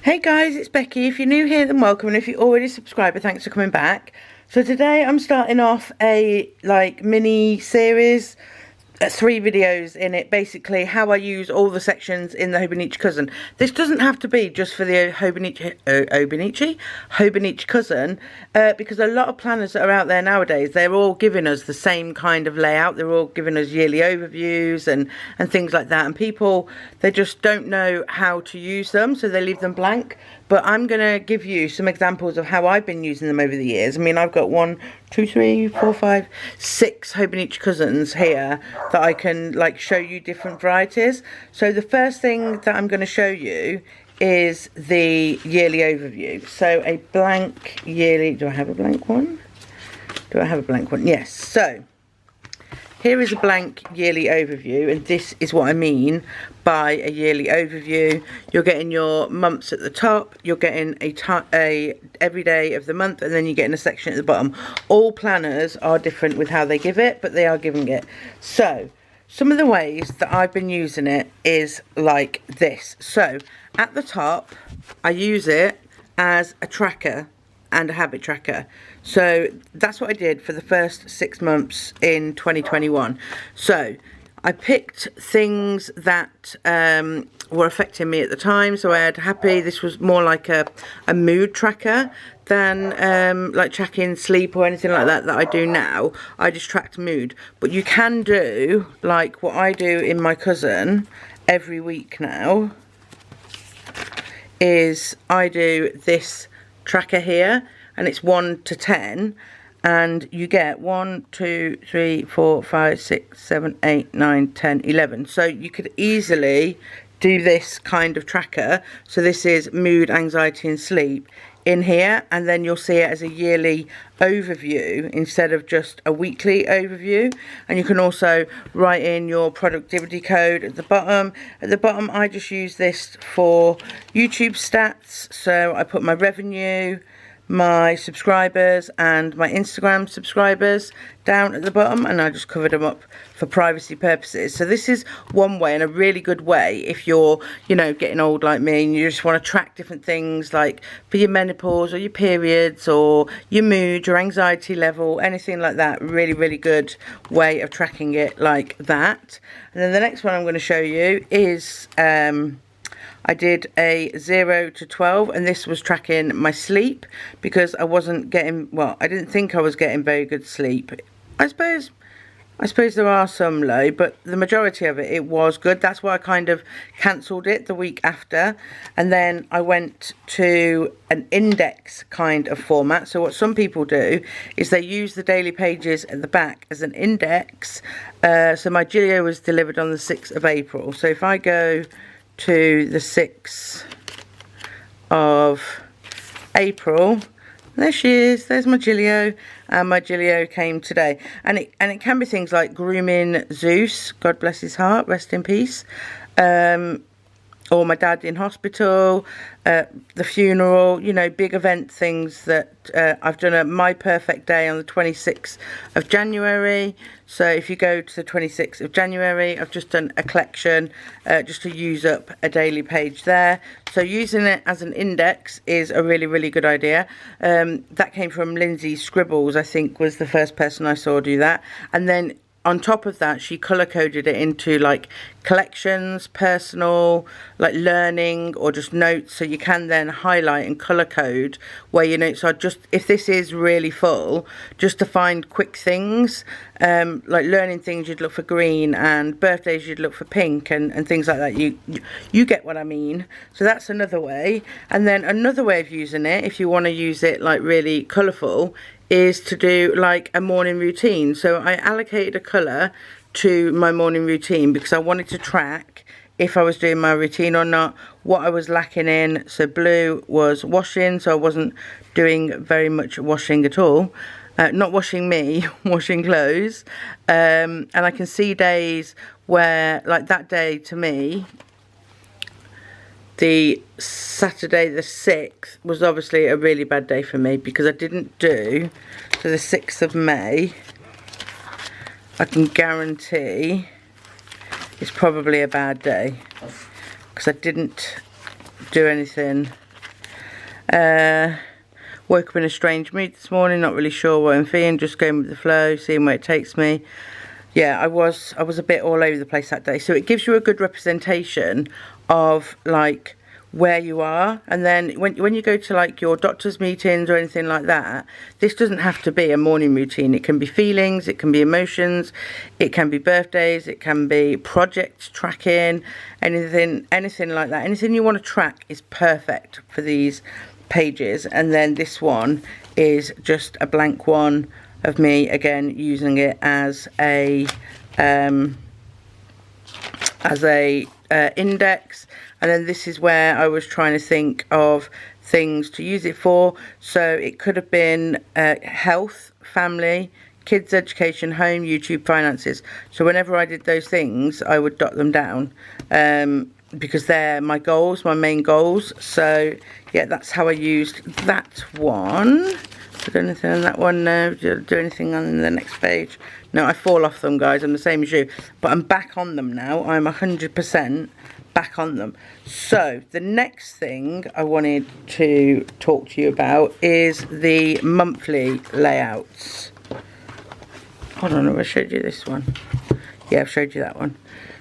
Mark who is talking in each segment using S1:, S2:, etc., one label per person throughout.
S1: Hey guys, it's Becky. If you're new here, then welcome, and if you're already a subscriber, thanks for coming back. So today I'm starting off a mini series, 3 videos in it, basically how I use all the sections in the Hobonichi cousin. This doesn't have to be just for the Hobonichi cousin, because a lot of planners that are out there nowadays, they're all giving us the same kind of layout. They're all giving us yearly overviews and things like that, and people, they just don't know how to use them, so they leave them blank. But I'm going to give you some examples of how I've been using them over the years. I mean, I've got 1, 2, 3, 4, 5, 6 Hobonichi cousins here that I can show you different varieties. So the first thing that I'm going to show you is the yearly overview. So a blank yearly, do I have a blank one? Do I have a blank one? Yes. So here is a blank yearly overview, and this is what I mean by a yearly overview. You're getting your months at the top, you're getting a every day of the month, and then you're getting a section at the bottom. All planners are different with how they give it, but they are giving it. So some of the ways that I've been using it is like this. So at the top, I use it as a tracker and a habit tracker. So that's what I did for the first 6 months in 2021. So I picked things that were affecting me at the time. So I had happy, this was more like a mood tracker than like tracking sleep or anything like that I do now. I just tracked mood. But you can do like what I do in my cousin every week now, is I do this tracker here, and it's 1 to 10, and you get 1, 2, 3, 4, 5, 6, 7, 8, 9, 10, 11. So you could easily do this kind of tracker. So this is mood, anxiety and sleep in here, and then you'll see it as a yearly overview instead of just a weekly overview. And you can also write in your productivity code at the bottom. At the bottom, I just use this for YouTube stats. So I put my revenue, my subscribers and my Instagram subscribers down at the bottom, and I just covered them up for privacy purposes. So this is one way, and a really good way if you're, you know, getting old like me and you just want to track different things like for your menopause or your periods or your mood, your anxiety level, anything like that. Really good way of tracking it like that. And then the next one I'm going to show you is I did a 0 to 12, and this was tracking my sleep because I wasn't getting, well, I didn't think I was getting very good sleep. I suppose there are some low, but the majority of it was good. That's why I kind of cancelled it the week after, and then I went to an index kind of format. So what some people do is they use the daily pages at the back as an index. So my Gilio was delivered on the 6th of April. So if I go to the 6th of April, there she is, there's my Gilio, and my Gilio came today. And it can be things like grooming Zeus, God bless his heart, rest in peace, or my dad in hospital, the funeral, you know, big event things that I've done a My Perfect Day on the 26th of January. So if you go to the 26th of January, I've just done a collection just to use up a daily page there. So using it as an index is a really good idea. That came from Lindsay Scribbles, I think, was the first person I saw do that. And then on top of that, she color coded it into like collections, personal, like learning, or just notes. So you can then highlight and color code where your notes are. Just if this is really full, just to find quick things, like learning things, you'd look for green, and birthdays you'd look for pink, and things like that. You get what I mean. So that's another way. And then another way of using it, if you want to use it like really colorful, is to do like a morning routine. So I allocated a colour to my morning routine because I wanted to track if I was doing my routine or not, what I was lacking in. So blue was washing, so I wasn't doing very much washing at all. Not washing me, washing clothes. And I can see days where, like that day to me, the Saturday the 6th was obviously a really bad day for me because I didn't do, so the 6th of May, I can guarantee it's probably a bad day because I didn't do anything Woke up in a strange mood this morning, not really sure what I'm feeling, just going with the flow, seeing where it takes me. Yeah, I was a bit all over the place that day. So it gives you a good representation of like where you are, and then when you go to like your doctor's meetings or anything like that, this doesn't have to be a morning routine. It can be feelings, it can be emotions, it can be birthdays, it can be project tracking, anything like that. Anything you want to track is perfect for these pages. And then this one is just a blank one of me again using it as a index. And then this is where I was trying to think of things to use it for. So it could have been health, family, kids education, home, YouTube, finances. So whenever I did those things, I would dot them down because they're my goals, my main goals. So yeah, that's how I used that one. Do anything on that one now? Do anything on the next page? No, I fall off them, guys. I'm the same as you, but I'm back on them now. I'm 100% back on them. So the next thing I wanted to talk to you about is the monthly layouts. Hold on, have I showed you this one? Yeah, I've showed you that one.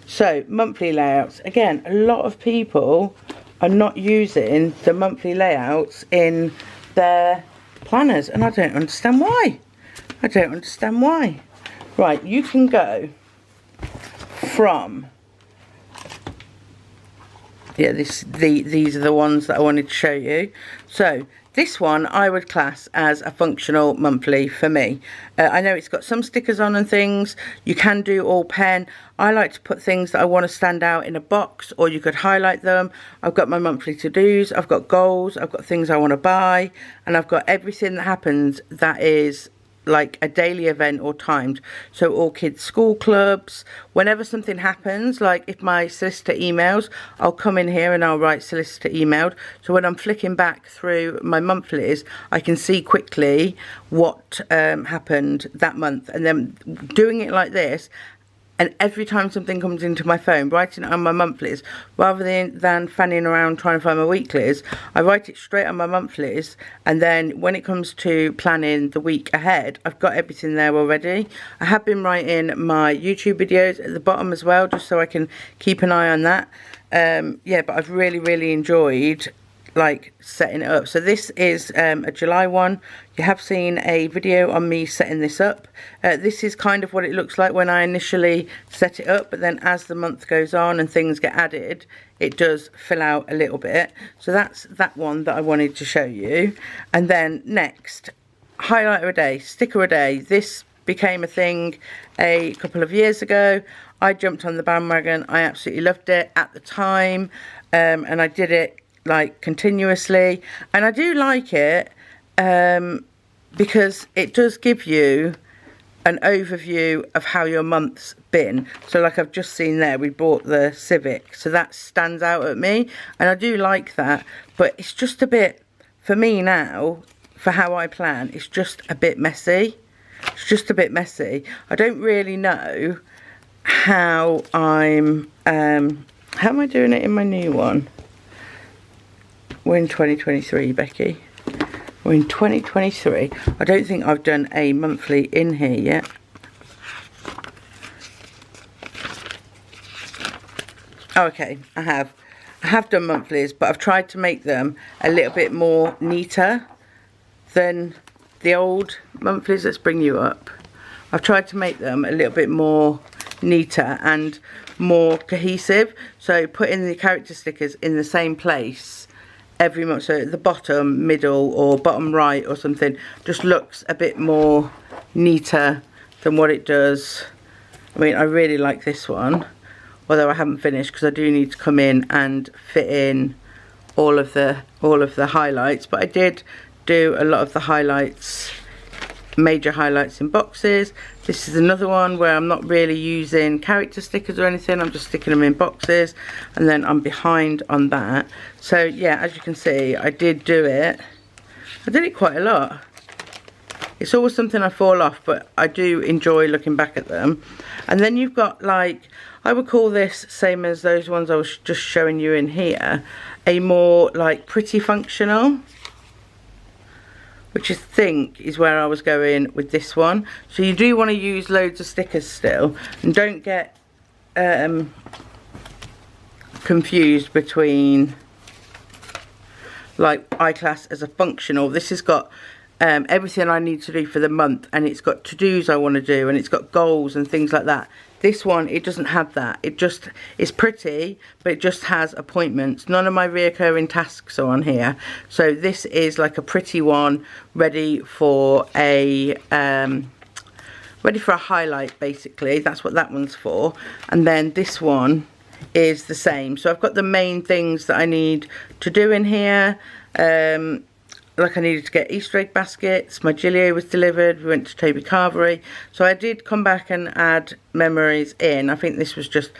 S1: So monthly layouts. Again, a lot of people are not using the monthly layouts in their planners, and I don't understand why. I don't understand why. Right, you can go from, yeah, these are the ones that I wanted to show you. So this one I would class as a functional monthly for me. I know it's got some stickers on and things. You can do all pen. I like to put things that I want to stand out in a box, or you could highlight them. I've got my monthly to-dos, I've got goals, I've got things I want to buy, and I've got everything that happens that is like a daily event or timed. So all kids school clubs, whenever something happens, like if my solicitor emails, I'll come in here and I'll write solicitor emailed. So when I'm flicking back through my monthlies, I can see quickly what happened that month. And then doing it like this, and every time something comes into my phone, writing it on my monthlies, rather than fanning around trying to find my weeklies, I write it straight on my monthlies. And then when it comes to planning the week ahead, I've got everything there already. I have been writing my YouTube videos at the bottom as well, just so I can keep an eye on that. Yeah, but I've really enjoyed like setting it up. So this is a July one. You have seen a video on me setting this up. This is kind of what it looks like when I initially set it up, but then as the month goes on and things get added, it does fill out a little bit. So that's that one that I wanted to show you. And then next, highlighter a day, sticker a day. This became a thing a couple of years ago. I jumped on the bandwagon. I absolutely loved it at the time, and I did it like continuously, and I do like it because it does give you an overview of how your month's been. So like I've just seen there, we bought the Civic, so that stands out at me, and I do like that. But it's just a bit, for me now, for how I plan, it's just a bit messy. It's just a bit messy. I don't really know how I'm how am I doing it in my new one? We're in 2023, Becky. We're in 2023. I don't think I've done a monthly in here yet. Oh, okay, I have. I have done monthlies, but I've tried to make them a little bit more neater than the old monthlies. Let's bring you up. I've tried to make them a little bit more neater and more cohesive. So putting the character stickers in the same place every month, so at the bottom, middle, or bottom right or something, just looks a bit more neater than what it does. I mean, I really like this one, although I haven't finished because I do need to come in and fit in all of the highlights. But I did do a lot of the highlights, major highlights, in boxes. This is another one where I'm not really using character stickers or anything, I'm just sticking them in boxes, and then I'm behind on that. So yeah, as you can see, I did do it. I did it quite a lot. It's always something I fall off, but I do enjoy looking back at them. And then you've got, like, I would call this, same as those ones I was just showing you in here, a more like pretty functional. which I think is where I was going with this one. So you do want to use loads of stickers still, and don't get confused between like iClass as a functional. This has got everything I need to do for the month, and it's got to-dos I want to do, and it's got goals and things like that. This one, it doesn't have that. It just is pretty, but it just has appointments. None of my reoccurring tasks are on here. So this is like a pretty one, ready for a highlight, basically. That's what that one's for. And then this one is the same. So I've got the main things that I need to do in here. Like I needed to get Easter egg baskets, my Gilio was delivered, we went to REBEKAHMOWBRAY. So I did come back and add memories in. I think this was just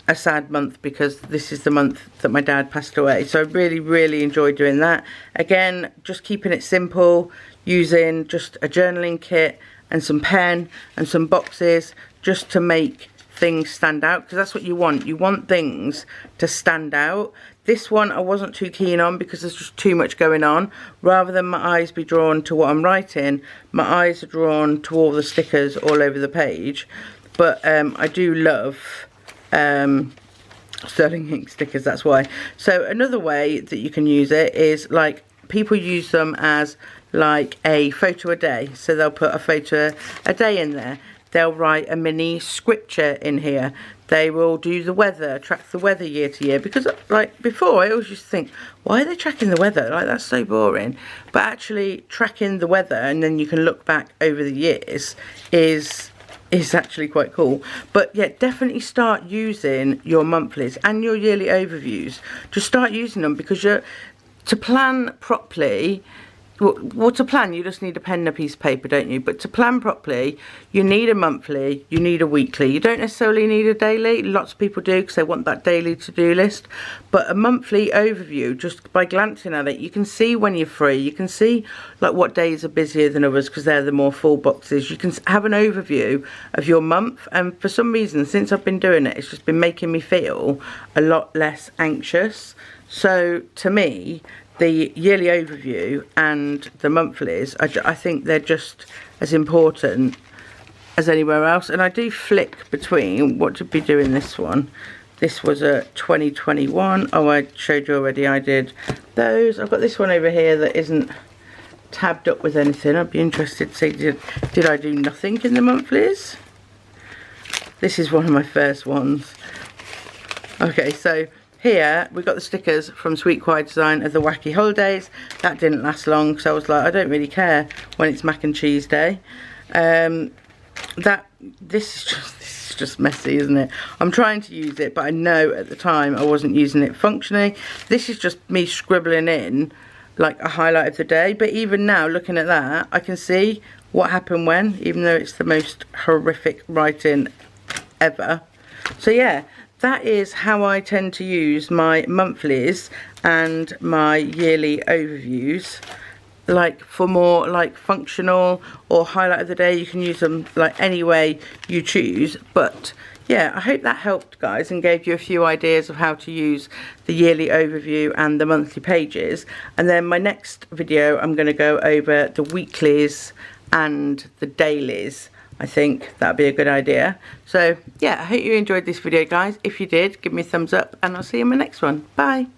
S1: a sad month because this is the month that my dad passed away. So I really, really enjoyed doing that. Again, just keeping it simple, using just a journaling kit and some pen and some boxes just to make things stand out, because that's what you want. You want things to stand out. This one I wasn't too keen on because there's just too much going on. Rather than my eyes be drawn to what I'm writing, my eyes are drawn to all the stickers all over the page. But I do love sterling ink stickers, that's why. So another way that you can use it is, like, people use them as like a photo a day. So they'll put a photo a day in there. They'll write a mini scripture in here. They will do the weather, track the weather year to year. Because like before, I always used to think, why are they tracking the weather? Like, that's so boring. But actually tracking the weather, and then you can look back over the years, is actually quite cool. But yeah, definitely start using your monthlies and your yearly overviews. Just start using them, because to plan properly. Well, to plan, you just need a pen and a piece of paper, don't you? But to plan properly, you need a monthly, you need a weekly. You don't necessarily need a daily. Lots of people do because they want that daily to-do list. But a monthly overview, just by glancing at it, you can see when you're free. You can see like what days are busier than others because they're the more full boxes. You can have an overview of your month. And for some reason, since I've been doing it, it's just been making me feel a lot less anxious. So to me, the yearly overview and the monthlies, I think they're just as important as anywhere else. And I do flick between. What did we do in this one? This was a 2021. Oh, I showed you already. I did those. I've got this one over here that isn't tabbed up with anything. I'd be interested to see, did I do nothing in the monthlies? This is one of my first ones. Okay, so here we've got the stickers from Sweet Quiet Design of the Wacky Holidays. That didn't last long because I was like, I don't really care when it's mac and cheese day. This is just messy, isn't it? I'm trying to use it, but I know at the time I wasn't using it functionally. This is just me scribbling in like a highlight of the day. But even now, looking at that, I can see what happened when, even though it's the most horrific writing ever. So yeah, that is how I tend to use my monthlies and my yearly overviews. Like for more like functional or highlight of the day, you can use them like any way you choose. But yeah, I hope that helped, guys, and gave you a few ideas of how to use the yearly overview and the monthly pages. And then my next video, I'm going to go over the weeklies and the dailies. I think that'd be a good idea. So yeah, I hope you enjoyed this video, guys. If you did, give me a thumbs up, and I'll see you in my next one. Bye.